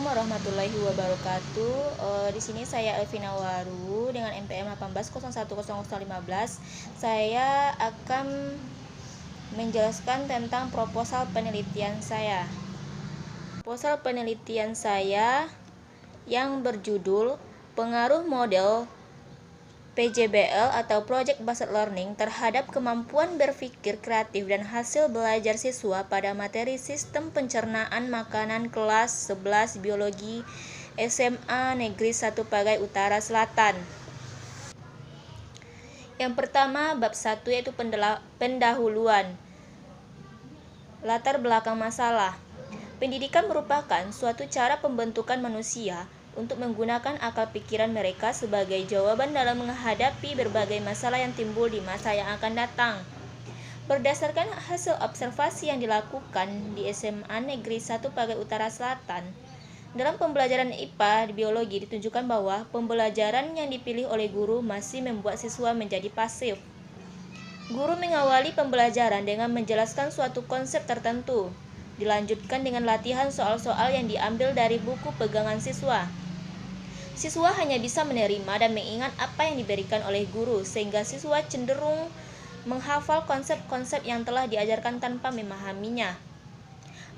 warahmatullahi wabarakatuh. Di sini saya Elvina Waru dengan NPM 18010015. Saya akan menjelaskan tentang proposal penelitian saya. Proposal penelitian saya yang berjudul Pengaruh Model PJBL atau Project Based Learning terhadap kemampuan berpikir kreatif dan hasil belajar siswa pada materi Sistem Pencernaan Makanan kelas 11 Biologi SMA Negeri 1 Pagai Utara Selatan. Yang pertama, bab 1 yaitu pendahuluan. Latar belakang masalah. Pendidikan merupakan suatu cara pembentukan manusia untuk menggunakan akal pikiran mereka sebagai jawaban dalam menghadapi berbagai masalah yang timbul di masa yang akan datang. Berdasarkan hasil observasi yang dilakukan di SMA Negeri 1 Pagai Utara Selatan, dalam pembelajaran IPA di biologi ditunjukkan bahwa pembelajaran yang dipilih oleh guru masih membuat siswa menjadi pasif. Guru mengawali pembelajaran dengan menjelaskan suatu konsep tertentu, dilanjutkan dengan latihan soal-soal yang diambil dari buku pegangan siswa. Siswa hanya bisa menerima dan mengingat apa yang diberikan oleh guru, sehingga siswa cenderung menghafal konsep-konsep yang telah diajarkan tanpa memahaminya.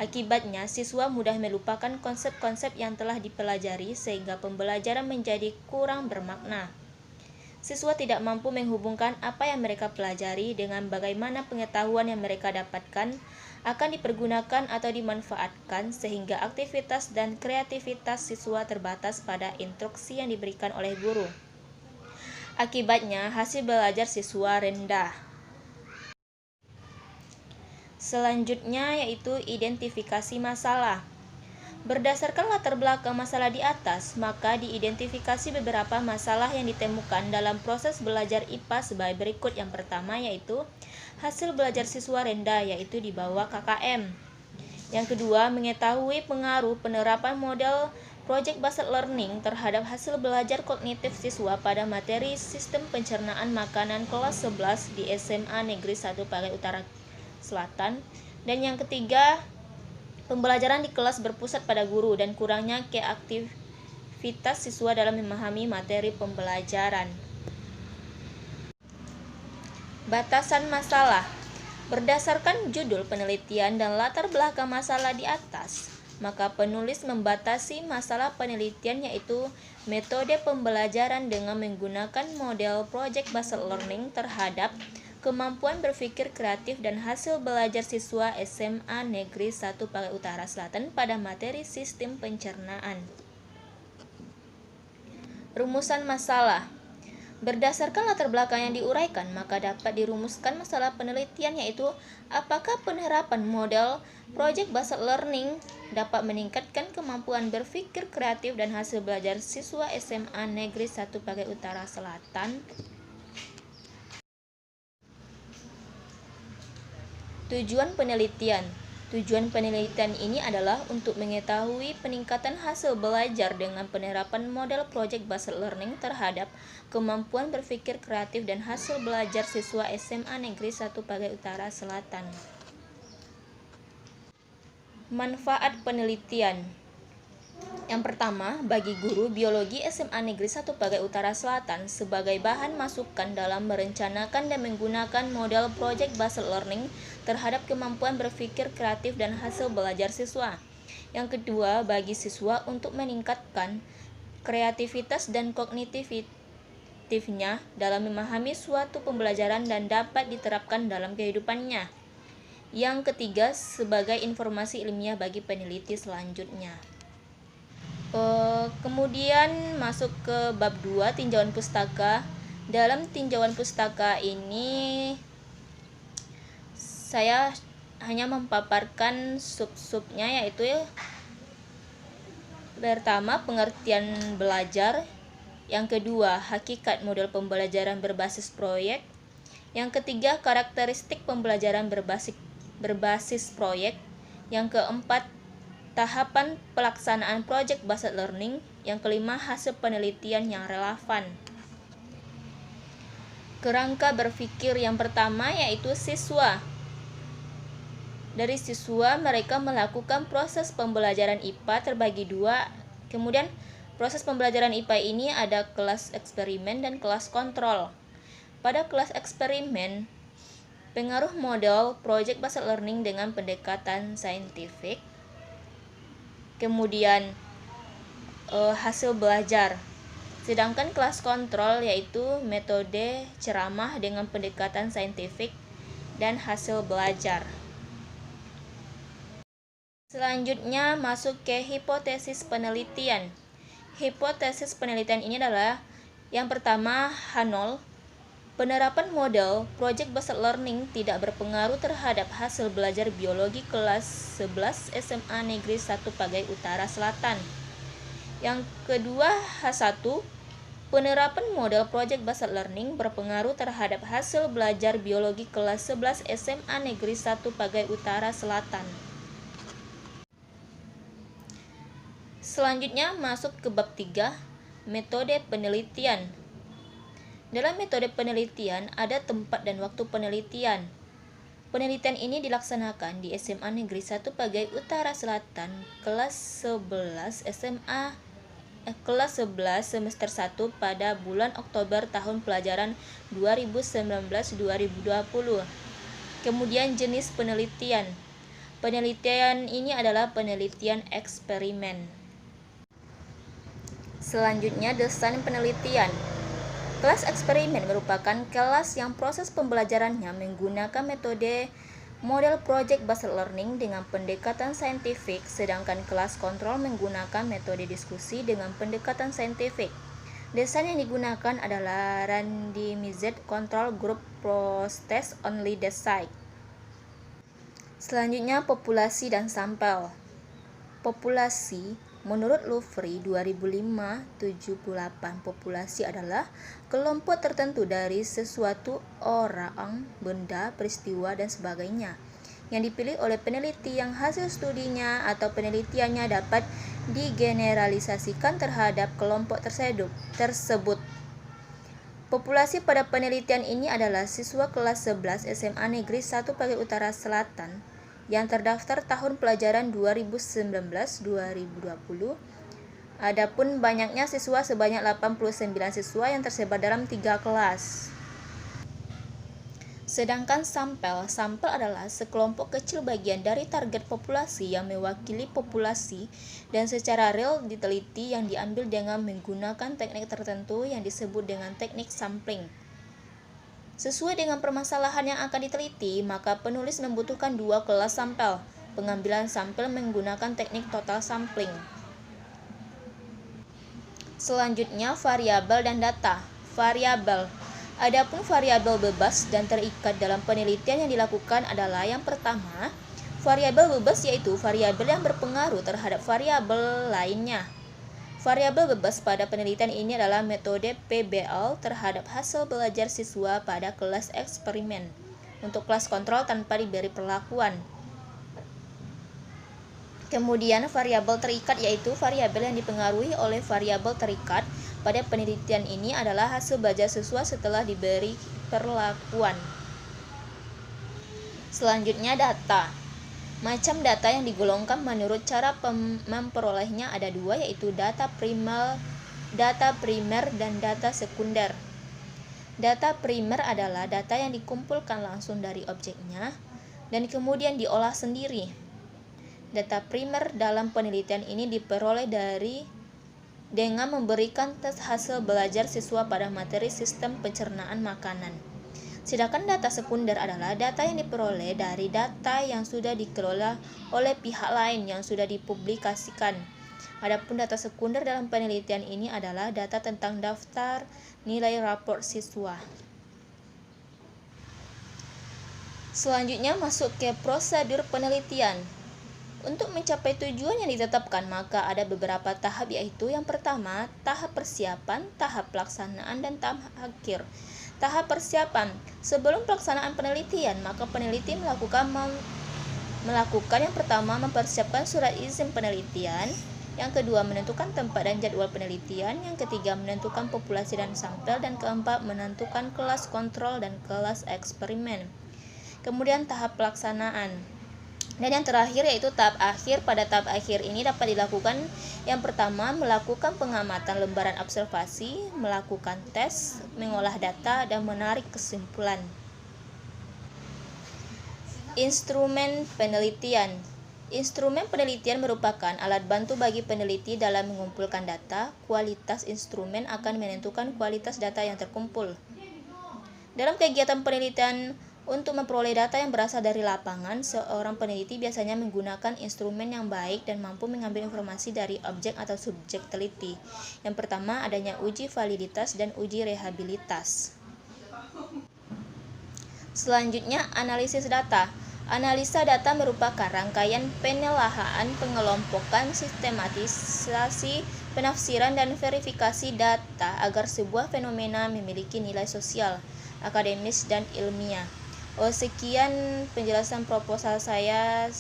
Akibatnya, siswa mudah melupakan konsep-konsep yang telah dipelajari, sehingga pembelajaran menjadi kurang bermakna. Siswa tidak mampu menghubungkan apa yang mereka pelajari dengan bagaimana pengetahuan yang mereka dapatkan akan dipergunakan atau dimanfaatkan, sehingga aktivitas dan kreativitas siswa terbatas pada instruksi yang diberikan oleh guru. Akibatnya, hasil belajar siswa rendah. Selanjutnya yaitu identifikasi masalah. Berdasarkan latar belakang masalah di atas, maka diidentifikasi beberapa masalah yang ditemukan dalam proses belajar IPA sebagai berikut. Yang pertama yaitu hasil belajar siswa rendah, yaitu di bawah KKM. Yang kedua, mengetahui pengaruh penerapan model Project Based Learning terhadap hasil belajar kognitif siswa pada materi Sistem Pencernaan Makanan kelas 11 di SMA Negeri 1 Pagai Utara Selatan. Dan yang ketiga, pembelajaran di kelas berpusat pada guru dan kurangnya kreativitas siswa dalam memahami materi pembelajaran. Batasan masalah. Berdasarkan judul penelitian dan latar belakang masalah di atas, maka penulis membatasi masalah penelitian yaitu metode pembelajaran dengan menggunakan model Project Based Learning terhadap kemampuan berpikir kreatif dan hasil belajar siswa SMA Negeri 1 Pagai Utara Selatan pada materi Sistem Pencernaan. Rumusan masalah. Berdasarkan latar belakang yang diuraikan, maka dapat dirumuskan masalah penelitian yaitu apakah penerapan model Project Based Learning dapat meningkatkan kemampuan berpikir kreatif dan hasil belajar siswa SMA Negeri 1 Pagai Utara Selatan. Tujuan penelitian. Tujuan penelitian ini adalah untuk mengetahui peningkatan hasil belajar dengan penerapan model Project Based Learning terhadap kemampuan berpikir kreatif dan hasil belajar siswa SMA Negeri 1 Pagai Utara Selatan. Manfaat penelitian. Yang pertama, bagi guru biologi SMA Negeri 1 Pagai Utara Selatan sebagai bahan masukan dalam merencanakan dan menggunakan model Project Based Learning terhadap kemampuan berpikir kreatif dan hasil belajar siswa. Yang kedua, bagi siswa untuk meningkatkan kreativitas dan kognitifnya dalam memahami suatu pembelajaran dan dapat diterapkan dalam kehidupannya. Yang ketiga, sebagai informasi ilmiah bagi peneliti selanjutnya. Kemudian masuk ke bab 2, tinjauan pustaka. Dalam tinjauan pustaka ini saya hanya memaparkan sub-subnya, yaitu pertama, pengertian belajar. Yang kedua, hakikat model pembelajaran berbasis proyek. Yang ketiga, karakteristik pembelajaran berbasis proyek. Yang keempat, tahapan pelaksanaan Project Based Learning. Yang kelima, hasil penelitian yang relevan. Kerangka berpikir yang pertama yaitu siswa. Dari siswa, mereka melakukan proses pembelajaran IPA terbagi dua, Kemudian proses pembelajaran IPA ini ada kelas eksperimen dan kelas kontrol. Pada kelas eksperimen, pengaruh model project based learning dengan pendekatan saintifik. Kemudian hasil belajar. Sedangkan kelas kontrol yaitu metode ceramah dengan pendekatan saintifik dan hasil belajar. Selanjutnya masuk ke hipotesis penelitian. Hipotesis penelitian ini adalah yang pertama H0. Penerapan model project based learning tidak berpengaruh terhadap hasil belajar biologi kelas 11 SMA Negeri 1 Pagai Utara Selatan. Yang kedua H1. Penerapan model project based learning berpengaruh terhadap hasil belajar biologi kelas 11 SMA Negeri 1 Pagai Utara Selatan. Selanjutnya masuk ke bab 3, metode penelitian. Dalam metode penelitian ada tempat dan waktu penelitian. Penelitian ini dilaksanakan di SMA Negeri 1 Pagai Utara Selatan kelas 11 semester 1 pada bulan Oktober tahun pelajaran 2019-2020. Kemudian jenis penelitian. Penelitian ini adalah penelitian eksperimen. Selanjutnya desain penelitian. Kelas eksperimen merupakan kelas yang proses pembelajarannya menggunakan metode model project based learning dengan pendekatan saintifik, sedangkan kelas kontrol menggunakan metode diskusi dengan pendekatan saintifik. Desain yang digunakan adalah randomized control group process only design. Selanjutnya populasi dan sampel. Populasi menurut Louvre 2005-78, populasi adalah kelompok tertentu dari sesuatu orang, benda, peristiwa, dan sebagainya yang dipilih oleh peneliti yang hasil studinya atau penelitiannya dapat digeneralisasikan terhadap kelompok tersebut. Populasi pada penelitian ini adalah siswa kelas 11 SMA Negeri 1 Pagai Utara Selatan yang terdaftar tahun pelajaran 2019-2020. Adapun banyaknya siswa sebanyak 89 siswa yang tersebar dalam 3 kelas. Sedangkan sampel adalah sekelompok kecil bagian dari target populasi yang mewakili populasi dan secara real diteliti yang diambil dengan menggunakan teknik tertentu yang disebut dengan teknik sampling. Sesuai dengan permasalahan yang akan diteliti, maka penulis membutuhkan 2 kelas sampel. Pengambilan sampel menggunakan teknik total sampling. Selanjutnya variabel dan data. Variabel. Adapun variabel bebas dan terikat dalam penelitian yang dilakukan adalah yang pertama, variabel bebas yaitu variabel yang berpengaruh terhadap variabel lainnya. Variabel bebas pada penelitian ini adalah metode PBL terhadap hasil belajar siswa pada kelas eksperimen. Untuk kelas kontrol tanpa diberi perlakuan. Kemudian variabel terikat yaitu variabel yang dipengaruhi oleh variabel terikat pada penelitian ini adalah hasil belajar siswa setelah diberi perlakuan. Selanjutnya data. Macam data yang digolongkan menurut cara memperolehnya ada 2 yaitu data primer dan data sekunder. Data primer adalah data yang dikumpulkan langsung dari objeknya dan kemudian diolah sendiri. Data primer dalam penelitian ini diperoleh dengan memberikan tes hasil belajar siswa pada materi sistem pencernaan makanan. Sedangkan data sekunder adalah data yang diperoleh dari data yang sudah dikelola oleh pihak lain yang sudah dipublikasikan. Adapun data sekunder dalam penelitian ini adalah data tentang daftar nilai raport siswa. Selanjutnya masuk ke prosedur penelitian. Untuk mencapai tujuan yang ditetapkan, maka ada beberapa tahap yaitu yang pertama, tahap persiapan, tahap pelaksanaan, dan tahap akhir. Tahap persiapan. Sebelum pelaksanaan penelitian, maka peneliti melakukan yang pertama mempersiapkan surat izin penelitian, yang kedua menentukan tempat dan jadwal penelitian, yang ketiga menentukan populasi dan sampel, dan keempat menentukan kelas kontrol dan kelas eksperimen. Kemudian tahap pelaksanaan. Dan yang terakhir yaitu tahap akhir. Pada tahap akhir ini dapat dilakukan yang pertama, melakukan pengamatan lembaran observasi, melakukan tes, mengolah data, dan menarik kesimpulan. Instrumen penelitian. Instrumen penelitian merupakan alat bantu bagi peneliti dalam mengumpulkan data. Kualitas instrumen akan menentukan kualitas data yang terkumpul. Dalam kegiatan penelitian untuk memperoleh data yang berasal dari lapangan, seorang peneliti biasanya menggunakan instrumen yang baik dan mampu mengambil informasi dari objek atau subjek teliti. Yang pertama, adanya uji validitas dan uji rehabilitas. Selanjutnya, analisis data. Analisa data merupakan rangkaian penelaahan, pengelompokan, sistematisasi, penafsiran, dan verifikasi data agar sebuah fenomena memiliki nilai sosial, akademis, dan ilmiah. Sekian penjelasan proposal saya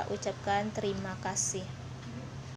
ucapkan terima kasih.